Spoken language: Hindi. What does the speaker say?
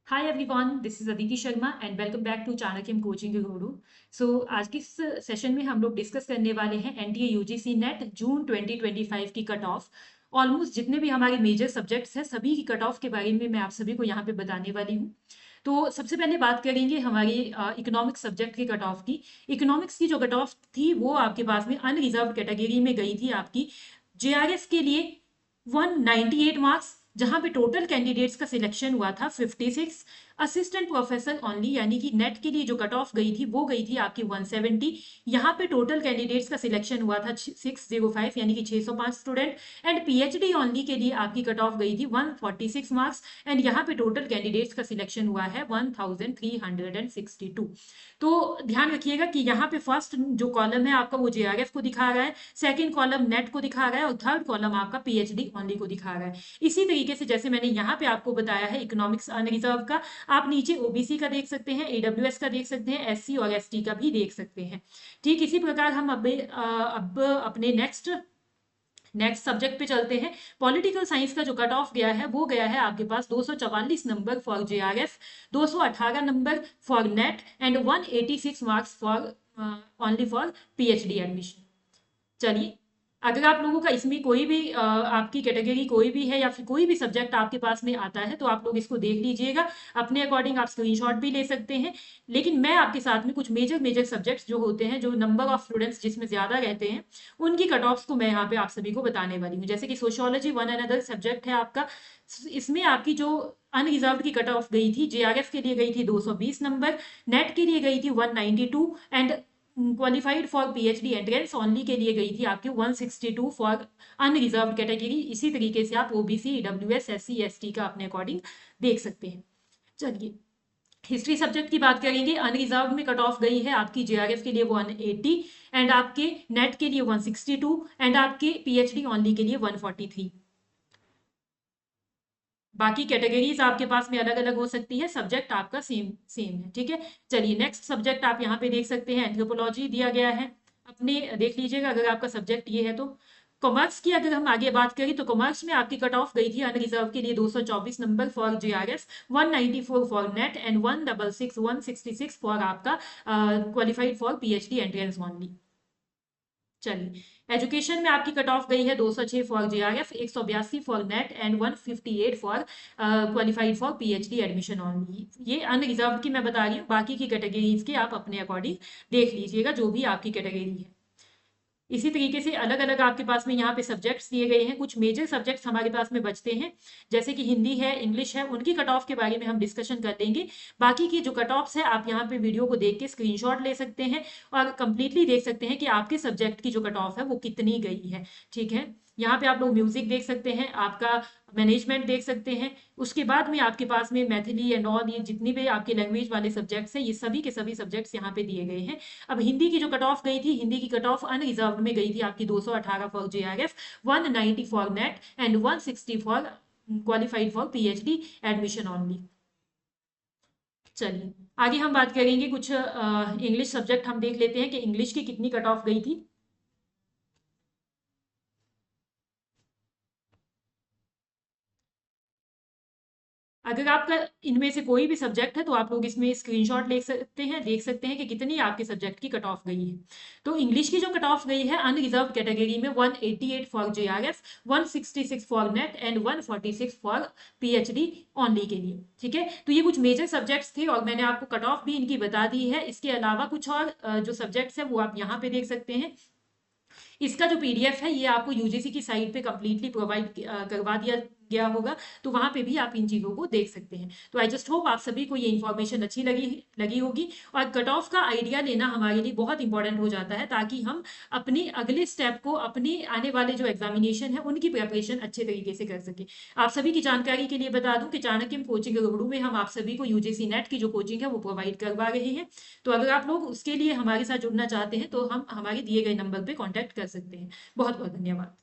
Hi everyone, this is Aditi Sharma and welcome back to Chanakyam coaching Guru. So आज के इस सेशन में हम लोग डिस्कस करने वाले हैं एनटीए यूजीसी नेट जून 2025 की कट ऑफ। ऑलमोस्ट जितने भी हमारे मेजर सब्जेक्ट्स हैं सभी की कट ऑफ के बारे में मैं आप सभी को यहाँ पे बताने वाली हूँ। तो सबसे पहले बात करेंगे हमारी इकोनॉमिक्स सब्जेक्ट की कट ऑफ की। इकोनॉमिक्स की जो कट ऑफ थी वो आपके पास में अनरिजर्व कैटेगरी में गई थी आपकी जेआरएफ के लिए 198 मार्क्स, जहां पे टोटल कैंडिडेट्स का सिलेक्शन हुआ था 56। असिस्टेंट प्रोफेसर ओनली यानी कि नेट के लिए जो कट ऑफ गई थी वो गई थी आपकी 170। यहाँ पे टोटल कैंडिडेट्स का सिलेक्शन हुआ था 605 यानी कि 605 स्टूडेंट। एंड पीएचडी ओनली के लिए आपकी कट ऑफ गई थी 146 मार्क्स एंड यहाँ पे टोटल कैंडिडेट्स का सिलेक्शन हुआ है 1362। तो ध्यान रखिएगा कि यहाँ पे फर्स्ट जो कॉलम है आपका वो जेआरएफ को दिखा रहा है, सेकंड कॉलम नेट को दिखा रहा है और थर्ड कॉलम आपका पीएचडी ओनली को दिखा रहा है। इसी तरीके से जैसे मैंने यहाँ पे आपको बताया है इकोनॉमिक्स अनरिजर्व का, आप नीचे ओबीसी का देख सकते हैं, एडब्ल्यूएस का देख सकते हैं, एससी और एसटी का भी देख सकते हैं। ठीक इसी प्रकार हम अब अपने नेक्स्ट सब्जेक्ट पे चलते हैं। पॉलिटिकल साइंस का जो कट ऑफ गया है वो गया है आपके पास 244 number for JRF, 218 number for NET and 186 marks for only for PhD admission. चलिए, अगर आप लोगों का इसमें कोई भी आपकी कैटेगरी कोई भी है या फिर कोई भी सब्जेक्ट आपके पास में आता है तो आप लोग इसको देख लीजिएगा, अपने अकॉर्डिंग आप स्क्रीनशॉट भी ले सकते हैं। लेकिन मैं आपके साथ में कुछ मेजर मेजर सब्जेक्ट्स जो होते हैं, जो नंबर ऑफ स्टूडेंट्स जिसमें ज्यादा रहते हैं, उनकी कट ऑफ्स को मैं यहाँ पे आप सभी को बताने वाली हूँ। जैसे कि सोशियोलॉजी वन अनदर सब्जेक्ट है आपका, इसमें आपकी जो अनरिजर्व की कट ऑफ गई थी जेआरएफ के लिए गई थी 220 नंबर, नेट के लिए गई थी 192 and qualified for PhD entrance only के लिए गई थी आपकी 162 फॉर अनरिजर्व कैटेगरी। इसी तरीके से आप ओबीसी, ईडब्ल्यूएस, एससी, एसटी का अपने अकॉर्डिंग देख सकते हैं। चलिए, हिस्ट्री सब्जेक्ट की बात करेंगे। अनरिजर्व में कट ऑफ गई है आपकी जेआरएफ के लिए 180 एंड आपके नेट के लिए 162 एंड आपके पीएचडी ओनली के लिए 143। बाकी कैटेगरीज आपके पास में अलग अलग हो सकती है, सब्जेक्ट आपका सेम सेम है। ठीक है, चलिए नेक्स्ट सब्जेक्ट आप यहाँ पे देख सकते हैं, एंथ्रोपोलॉजी दिया गया है। अपने देख लीजिएगा अगर आपका सब्जेक्ट ये है तो। कॉमर्स की अगर हम आगे बात करें तो कॉमर्स में आपकी कट ऑफ गई थी अनरिजर्व के लिए 224 number for JRF, 194 for NET and 166 for आपका qualified for PhD entrance only. चलिए, एजुकेशन में आपकी कट ऑफ गई है 206 for JRF, 182 for NET and 158 for qualified for PhD admission only. ये अनरिजर्व की मैं बता रही हूँ, बाकी की कैटेगरीज के आप अपने अकॉर्डिंग देख लीजिएगा जो भी आपकी कैटेगरी है। इसी तरीके से अलग अलग आपके पास में यहाँ पे सब्जेक्ट्स दिए गए हैं। कुछ मेजर सब्जेक्ट्स हमारे पास में बचते हैं, जैसे कि हिंदी है, इंग्लिश है, उनकी कट ऑफ के बारे में हम डिस्कशन कर लेंगे। बाकी की जो कट ऑफ्स है आप यहाँ पे वीडियो को देख के स्क्रीनशॉट ले सकते हैं और कंप्लीटली देख सकते हैं कि आपके सब्जेक्ट की जो कट ऑफ है वो कितनी गई है। ठीक है, यहाँ पे आप लोग म्यूजिक देख सकते हैं, आपका मैनेजमेंट देख सकते हैं, उसके बाद में आपके पास में मैथिली एंड ऑल, ये जितनी भी आपके लैंग्वेज वाले सब्जेक्ट्स हैं ये सभी के सभी सब्जेक्ट्स यहाँ पे दिए गए हैं। अब हिंदी की जो कट ऑफ गई थी, हिंदी की कट ऑफ अनरिजर्व में गई थी आपकी 218 for JRF, 190 for NET and 160 for qualified for PhD admission only. चलिए, आगे हम बात करेंगे कुछ इंग्लिश सब्जेक्ट हम देख लेते हैं कि इंग्लिश की कितनी कट ऑफ गई थी। अगर आपका इनमें से कोई भी सब्जेक्ट है तो आप लोग इसमें स्क्रीनशॉट ले सकते हैं, देख सकते हैं कि कितनी आपके सब्जेक्ट की कट ऑफ गई है। तो इंग्लिश की जो कट ऑफ गई है अनरिजर्व कैटेगरी में 188 for JRF, 166 for NET and 146 for PhD only के लिए। ठीक है, तो ये कुछ मेजर सब्जेक्ट्स थे और मैंने आपको कट ऑफ भी इनकी बता दी है। इसके अलावा कुछ और जो सब्जेक्ट्स है वो आप यहाँ पे देख सकते हैं। इसका जो पीडीएफ है ये आपको यूजीसी की साइट पे कंप्लीटली प्रोवाइड करवा दिया गया होगा, तो वहां पे भी आप इन चीजों को देख सकते हैं। तो आई जस्ट होप आप सभी को ये इन्फॉर्मेशन अच्छी लगी होगी। और कट ऑफ का आइडिया लेना हमारे लिए बहुत इंपॉर्टेंट हो जाता है, ताकि हम अपने अगले स्टेप को, अपने आने वाले जो एग्जामिनेशन है उनकी प्रिपरेशन अच्छे तरीके से कर सके। आप सभी की जानकारी के लिए बता दूं कि चाणक्य कोचिंग रोहड़ू में हम आप सभी को यूजीसी नेट की जो कोचिंग है वो प्रोवाइड करवा रहे हैं। तो अगर आप लोग उसके लिए हमारे साथ जुड़ना चाहते हैं तो हम हमारे दिए गए नंबर पर कॉन्टैक्ट कर सकते हैं। बहुत बहुत धन्यवाद।